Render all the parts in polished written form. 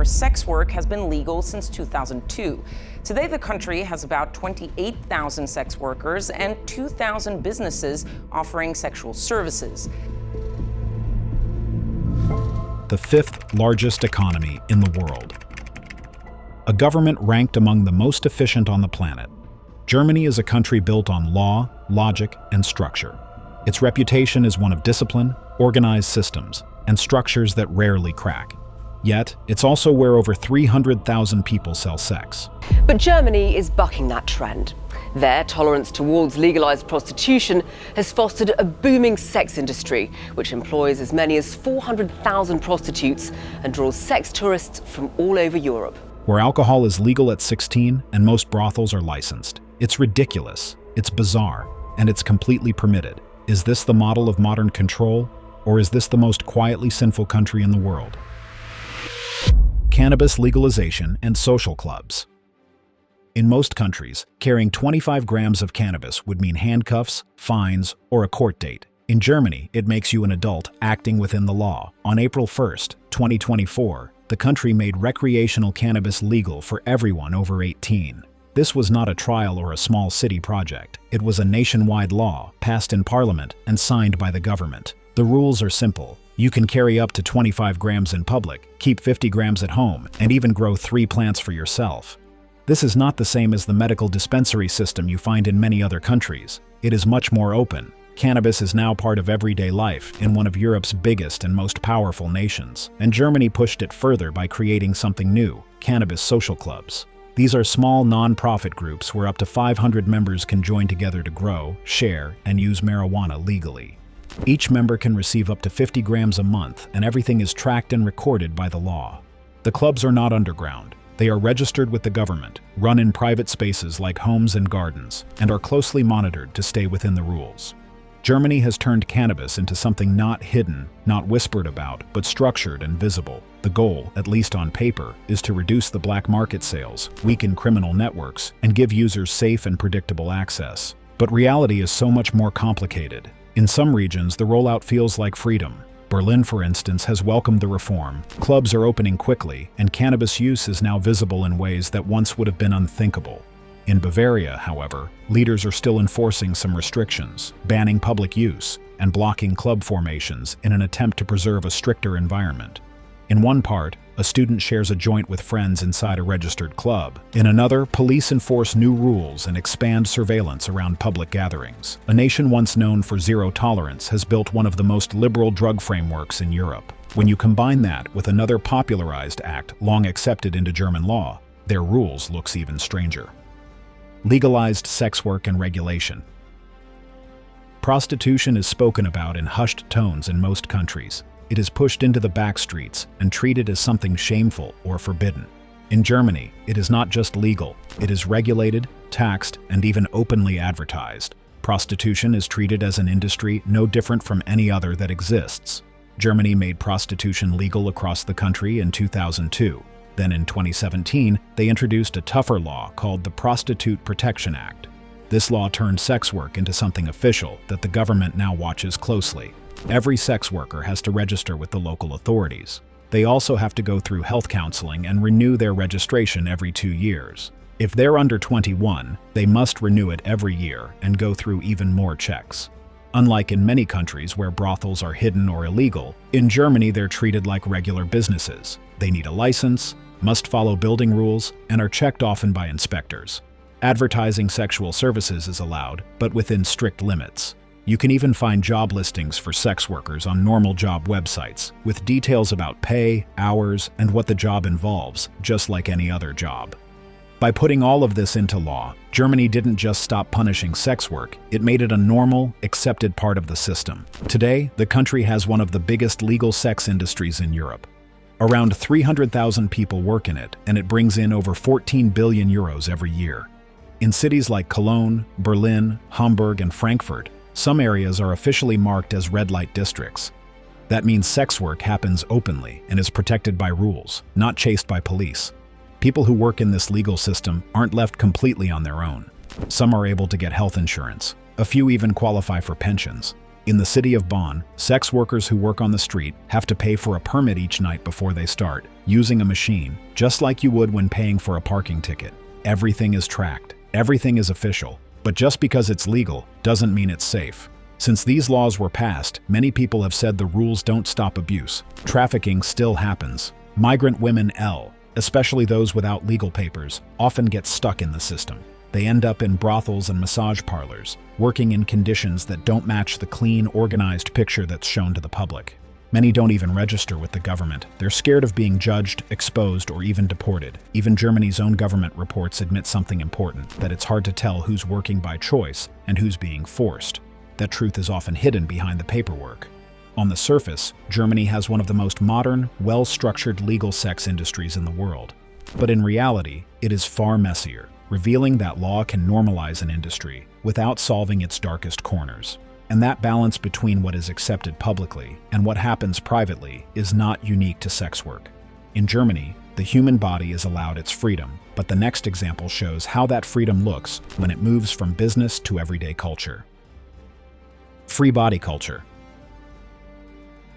where sex work has been legal since 2002. Today, the country has about 28,000 sex workers and 2,000 businesses offering sexual services. The fifth largest economy in the world. A government ranked among the most efficient on the planet. Germany is a country built on law, logic, and structure. Its reputation is one of discipline, organized systems, and structures that rarely crack. Yet, it's also where over 300,000 people sell sex. But Germany is bucking that trend. Their tolerance towards legalized prostitution has fostered a booming sex industry, which employs as many as 400,000 prostitutes and draws sex tourists from all over Europe. Where alcohol is legal at 16 and most brothels are licensed. It's ridiculous, it's bizarre, and it's completely permitted. Is this the model of modern control, or is this the most quietly sinful country in the world? Cannabis legalization and social clubs. In most countries, carrying 25 grams of cannabis would mean handcuffs, fines, or a court date. In Germany, it makes you an adult acting within the law. On April 1st, 2024, the country made recreational cannabis legal for everyone over 18. This was not a trial or a small city project. It was a nationwide law, passed in Parliament and signed by the government. The rules are simple. You can carry up to 25 grams in public, keep 50 grams at home, and even grow 3 plants for yourself. This is not the same as the medical dispensary system you find in many other countries. It is much more open. Cannabis is now part of everyday life in one of Europe's biggest and most powerful nations, and Germany pushed it further by creating something new, cannabis social clubs. These are small non-profit groups where up to 500 members can join together to grow, share, and use marijuana legally. Each member can receive up to 50 grams a month, and everything is tracked and recorded by the law. The clubs are not underground. They are registered with the government, run in private spaces like homes and gardens, and are closely monitored to stay within the rules. Germany has turned cannabis into something not hidden, not whispered about, but structured and visible. The goal, at least on paper, is to reduce the black market sales, weaken criminal networks, and give users safe and predictable access. But reality is so much more complicated. In some regions, the rollout feels like freedom. Berlin, for instance, has welcomed the reform. Clubs are opening quickly, and cannabis use is now visible in ways that once would have been unthinkable. In Bavaria, however, leaders are still enforcing some restrictions, banning public use, and blocking club formations in an attempt to preserve a stricter environment. In one part, a student shares a joint with friends inside a registered club. In another, police enforce new rules and expand surveillance around public gatherings. A nation once known for zero tolerance has built one of the most liberal drug frameworks in Europe. When you combine that with another popularized act long accepted into German law, their rules looks even stranger. Legalized sex work and regulation. Prostitution is spoken about in hushed tones in most countries. It is pushed into the back streets and treated as something shameful or forbidden. In Germany, it is not just legal, it is regulated, taxed, and even openly advertised. Prostitution is treated as an industry no different from any other that exists. Germany made prostitution legal across the country in 2002. Then in 2017, they introduced a tougher law called the Prostitute Protection Act. This law turned sex work into something official that the government now watches closely. Every sex worker has to register with the local authorities. They also have to go through health counseling and renew their registration every 2 years. If they're under 21, they must renew it every year and go through even more checks. Unlike in many countries where brothels are hidden or illegal, in Germany they're treated like regular businesses. They need a license, must follow building rules, and are checked often by inspectors. Advertising sexual services is allowed, but within strict limits. You can even find job listings for sex workers on normal job websites, with details about pay, hours, and what the job involves, just like any other job. By putting all of this into law, Germany didn't just stop punishing sex work, it made it a normal, accepted part of the system. Today, the country has one of the biggest legal sex industries in Europe. Around 300,000 people work in it, and it brings in over 14 billion euros every year. In cities like Cologne, Berlin, Hamburg, and Frankfurt, some areas are officially marked as red light districts. That means sex work happens openly and is protected by rules, not chased by police. People who work in this legal system aren't left completely on their own. Some are able to get health insurance. A few even qualify for pensions. In the city of Bonn, sex workers who work on the street have to pay for a permit each night before they start, using a machine, just like you would when paying for a parking ticket. Everything is tracked. Everything is official. But just because it's legal doesn't mean it's safe. Since these laws were passed, many people have said the rules don't stop abuse. Trafficking still happens. Migrant women, especially those without legal papers, often get stuck in the system. They end up in brothels and massage parlors, working in conditions that don't match the clean, organized picture that's shown to the public. Many don't even register with the government. They're scared of being judged, exposed, or even deported. Even Germany's own government reports admit something important, that it's hard to tell who's working by choice and who's being forced. That truth is often hidden behind the paperwork. On the surface, Germany has one of the most modern, well-structured legal sex industries in the world. But in reality, it is far messier, revealing that law can normalize an industry without solving its darkest corners. And that balance between what is accepted publicly and what happens privately is not unique to sex work. In Germany, the human body is allowed its freedom, but the next example shows how that freedom looks when it moves from business to everyday culture. Free body culture.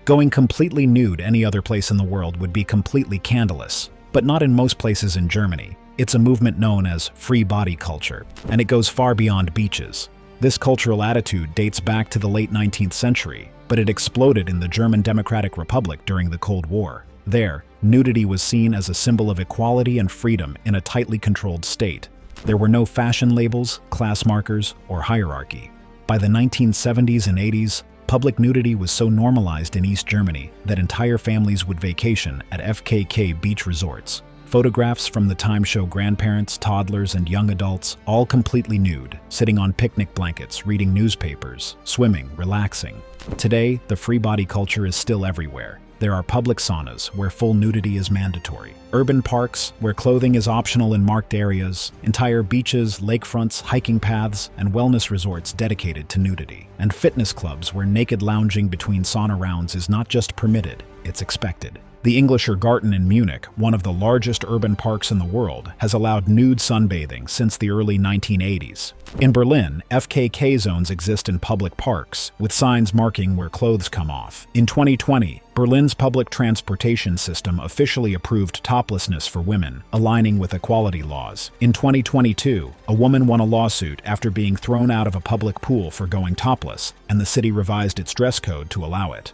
Going completely nude any other place in the world would be completely scandalous, but not in most places in Germany. It's a movement known as free body culture, and it goes far beyond beaches. This cultural attitude dates back to the late 19th century, but it exploded in the German Democratic Republic during the Cold War. There, nudity was seen as a symbol of equality and freedom in a tightly controlled state. There were no fashion labels, class markers, or hierarchy. By the 1970s and 80s, public nudity was so normalized in East Germany that entire families would vacation at FKK beach resorts. Photographs from the time show grandparents, toddlers, and young adults all completely nude, sitting on picnic blankets, reading newspapers, swimming, relaxing. Today, the free body culture is still everywhere. There are public saunas where full nudity is mandatory, urban parks where clothing is optional in marked areas, entire beaches, lakefronts, hiking paths, and wellness resorts dedicated to nudity, and fitness clubs where naked lounging between sauna rounds is not just permitted, it's expected. The Englischer Garten in Munich, one of the largest urban parks in the world, has allowed nude sunbathing since the early 1980s. In Berlin, FKK zones exist in public parks, with signs marking where clothes come off. In 2020, Berlin's public transportation system officially approved toplessness for women, aligning with equality laws. In 2022, a woman won a lawsuit after being thrown out of a public pool for going topless, and the city revised its dress code to allow it.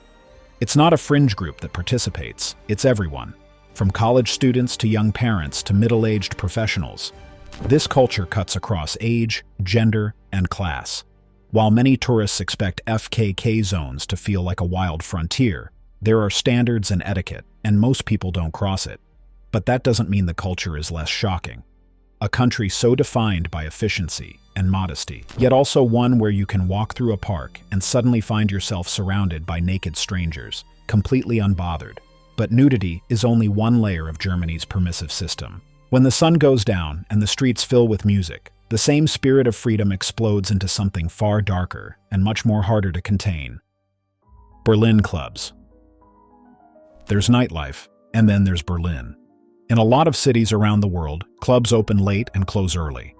It's not a fringe group that participates, it's everyone, from college students to young parents to middle-aged professionals. This culture cuts across age, gender, and class. While many tourists expect FKK zones to feel like a wild frontier, there are standards and etiquette, and most people don't cross it. But that doesn't mean the culture is less shocking. A country so defined by efficiency and modesty, yet also one where you can walk through a park and suddenly find yourself surrounded by naked strangers, completely unbothered. But nudity is only one layer of Germany's permissive system. When the sun goes down and the streets fill with music, the same spirit of freedom explodes into something far darker and much more harder to contain. Berlin clubs. There's nightlife, and then there's Berlin. In a lot of cities around the world, clubs open late and close early.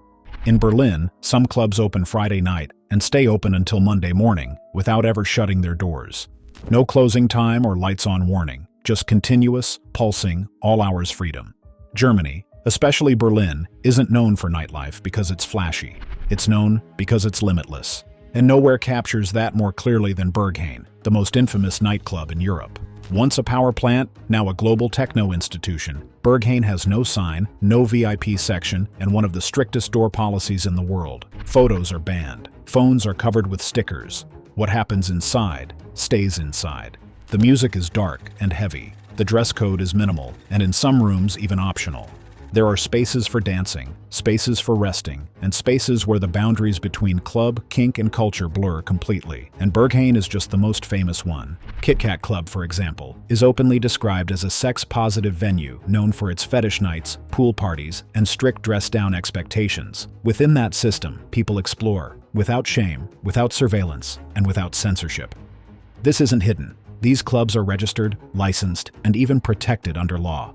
In Berlin, some clubs open Friday night and stay open until Monday morning without ever shutting their doors. No closing time or lights on warning, just continuous, pulsing, all hours freedom. Germany, especially Berlin, isn't known for nightlife because it's flashy. It's known because it's limitless. And nowhere captures that more clearly than Berghain, the most infamous nightclub in Europe. Once a power plant, now a global techno institution, Berghain has no sign, no VIP section, and one of the strictest door policies in the world. Photos are banned. Phones are covered with stickers. What happens inside stays inside. The music is dark and heavy. The dress code is minimal, and in some rooms even optional. There are spaces for dancing, spaces for resting, and spaces where the boundaries between club, kink, and culture blur completely. And Berghain is just the most famous one. Kit Kat Club, for example, is openly described as a sex-positive venue known for its fetish nights, pool parties, and strict dress-down expectations. Within that system, people explore, without shame, without surveillance, and without censorship. This isn't hidden. These clubs are registered, licensed, and even protected under law.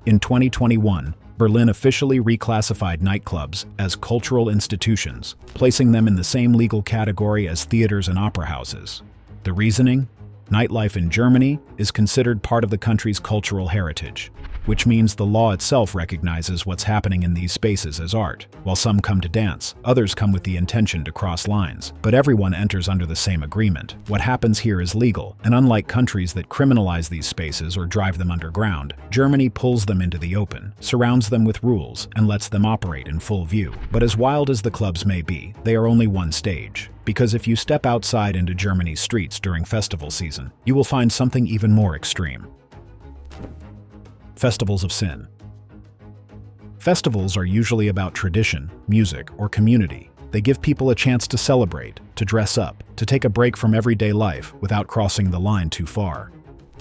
In 2021, Berlin officially reclassified nightclubs as cultural institutions, placing them in the same legal category as theaters and opera houses. The reasoning? Nightlife in Germany is considered part of the country's cultural heritage, which means the law itself recognizes what's happening in these spaces as art. While some come to dance, others come with the intention to cross lines, but everyone enters under the same agreement. What happens here is legal, and unlike countries that criminalize these spaces or drive them underground, Germany pulls them into the open, surrounds them with rules, and lets them operate in full view. But as wild as the clubs may be, they are only one stage. Because if you step outside into Germany's streets during festival season, you will find something even more extreme. Festivals of sin. Festivals are usually about tradition, music, or community. They give people a chance to celebrate, to dress up, to take a break from everyday life without crossing the line too far.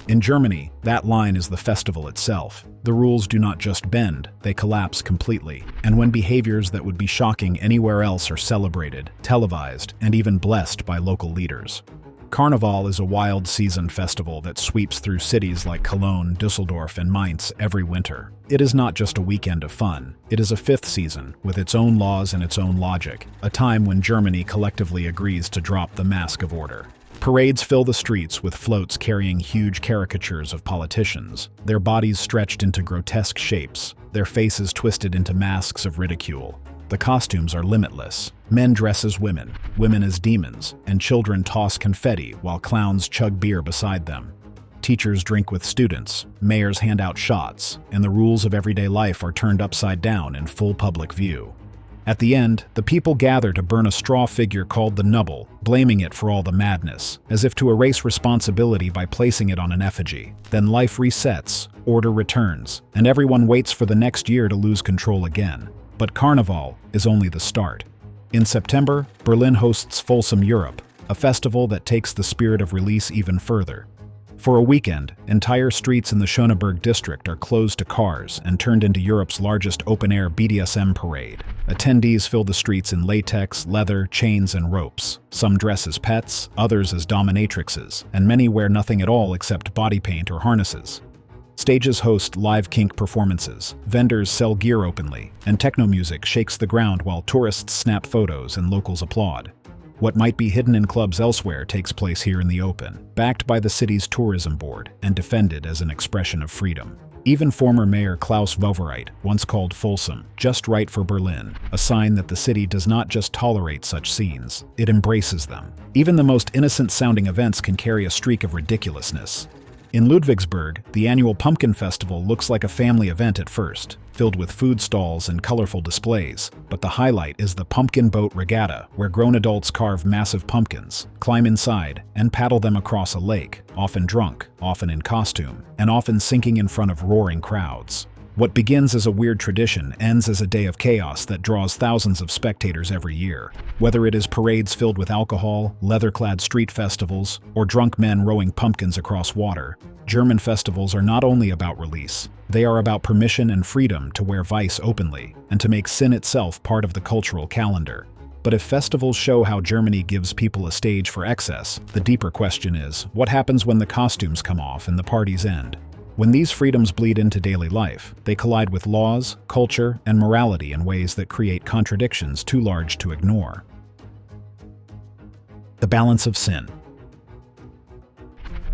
In Germany, that line is the festival itself. The rules do not just bend, they collapse completely. And when behaviors that would be shocking anywhere else are celebrated, televised, and even blessed by local leaders. Carnival is a wild season festival that sweeps through cities like Cologne, Düsseldorf, and Mainz every winter. It is not just a weekend of fun. It is a fifth season, with its own laws and its own logic, a time when Germany collectively agrees to drop the mask of order. Parades fill the streets with floats carrying huge caricatures of politicians, their bodies stretched into grotesque shapes, their faces twisted into masks of ridicule. The costumes are limitless. Men dress as women, women as demons, and children toss confetti while clowns chug beer beside them. Teachers drink with students, mayors hand out shots, and the rules of everyday life are turned upside down in full public view. At the end, the people gather to burn a straw figure called the Nubble, blaming it for all the madness, as if to erase responsibility by placing it on an effigy. Then life resets, order returns, and everyone waits for the next year to lose control again. But Carnival is only the start. In September, Berlin hosts Folsom Europe, a festival that takes the spirit of release even further. For a weekend, entire streets in the Schöneberg district are closed to cars and turned into Europe's largest open-air BDSM parade. Attendees fill the streets in latex, leather, chains, and ropes. Some dress as pets, others as dominatrixes, and many wear nothing at all except body paint or harnesses. Stages host live kink performances, vendors sell gear openly, and techno music shakes the ground while tourists snap photos and locals applaud. What might be hidden in clubs elsewhere takes place here in the open, backed by the city's tourism board and defended as an expression of freedom. Even former Mayor Klaus Wowereit once called Folsom just right for Berlin, a sign that the city does not just tolerate such scenes, it embraces them. Even the most innocent-sounding events can carry a streak of ridiculousness. In Ludwigsburg, the annual Pumpkin Festival looks like a family event at first, filled with food stalls and colorful displays, but the highlight is the Pumpkin Boat Regatta, where grown adults carve massive pumpkins, climb inside, and paddle them across a lake, often drunk, often in costume, and often sinking in front of roaring crowds. What begins as a weird tradition ends as a day of chaos that draws thousands of spectators every year. Whether it is parades filled with alcohol, leather-clad street festivals, or drunk men rowing pumpkins across water, German festivals are not only about release, they are about permission and freedom to wear vice openly, and to make sin itself part of the cultural calendar. But if festivals show how Germany gives people a stage for excess, the deeper question is, what happens when the costumes come off and the parties end? When these freedoms bleed into daily life, they collide with laws, culture, and morality in ways that create contradictions too large to ignore. The balance of sin.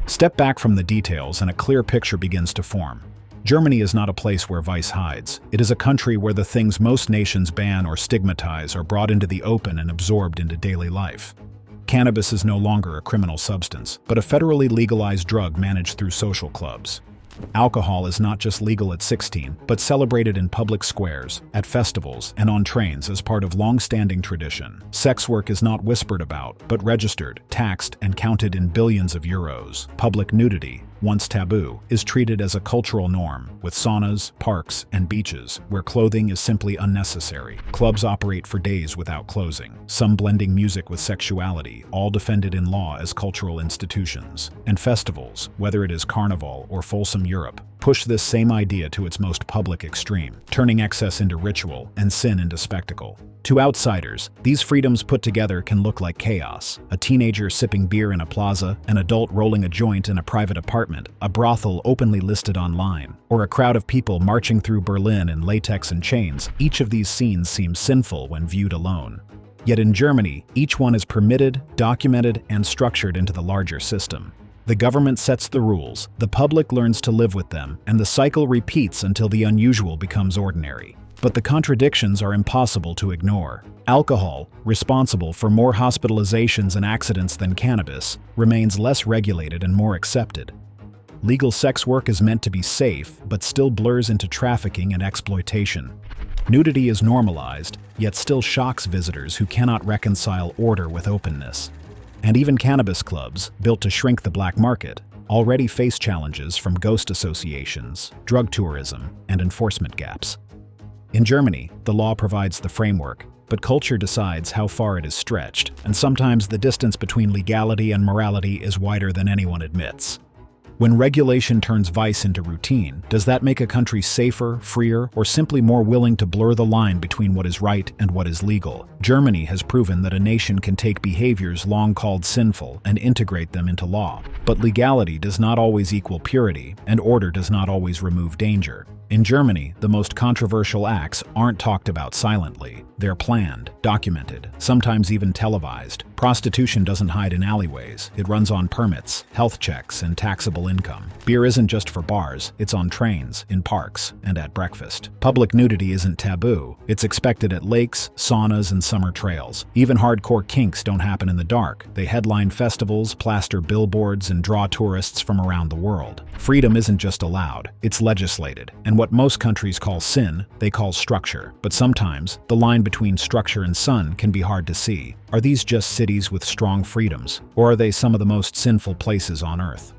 Step back from the details and a clear picture begins to form. Germany is not a place where vice hides. It is a country where the things most nations ban or stigmatize are brought into the open and absorbed into daily life. Cannabis is no longer a criminal substance, but a federally legalized drug managed through social clubs. Alcohol is not just legal at 16, but celebrated in public squares, at festivals, and on trains as part of long-standing tradition. Sex work is not whispered about, but registered, taxed, and counted in billions of euros. Public nudity, once taboo, is treated as a cultural norm, with saunas, parks, and beaches, where clothing is simply unnecessary. Clubs operate for days without closing, some blending music with sexuality, all defended in law as cultural institutions. And festivals, whether it is Carnival or Folsom Europe, push this same idea to its most public extreme, turning excess into ritual and sin into spectacle. To outsiders, these freedoms put together can look like chaos. A teenager sipping beer in a plaza, an adult rolling a joint in a private apartment, a brothel openly listed online, or a crowd of people marching through Berlin in latex and chains. Each of these scenes seems sinful when viewed alone. Yet in Germany, each one is permitted, documented, and structured into the larger system. The government sets the rules, the public learns to live with them, and the cycle repeats until the unusual becomes ordinary. But the contradictions are impossible to ignore. Alcohol, responsible for more hospitalizations and accidents than cannabis, remains less regulated and more accepted. Legal sex work is meant to be safe, but still blurs into trafficking and exploitation. Nudity is normalized, yet still shocks visitors who cannot reconcile order with openness. And even cannabis clubs, built to shrink the black market, already face challenges from ghost associations, drug tourism, and enforcement gaps. In Germany, the law provides the framework, but culture decides how far it is stretched, and sometimes the distance between legality and morality is wider than anyone admits. When regulation turns vice into routine, does that make a country safer, freer, or simply more willing to blur the line between what is right and what is legal? Germany has proven that a nation can take behaviors long called sinful and integrate them into law. But legality does not always equal purity, and order does not always remove danger. In Germany, the most controversial acts aren't talked about silently. They're planned, documented, sometimes even televised. Prostitution doesn't hide in alleyways. It runs on permits, health checks, and taxable income. Beer isn't just for bars. It's on trains, in parks, and at breakfast. Public nudity isn't taboo. It's expected at lakes, saunas, and summer trails. Even hardcore kinks don't happen in the dark. They headline festivals, plaster billboards, and draw tourists from around the world. Freedom isn't just allowed. It's legislated. And what most countries call sin, they call structure. But sometimes, the line between structure and sun can be hard to see. Are these just cities with strong freedoms, or are they some of the most sinful places on Earth?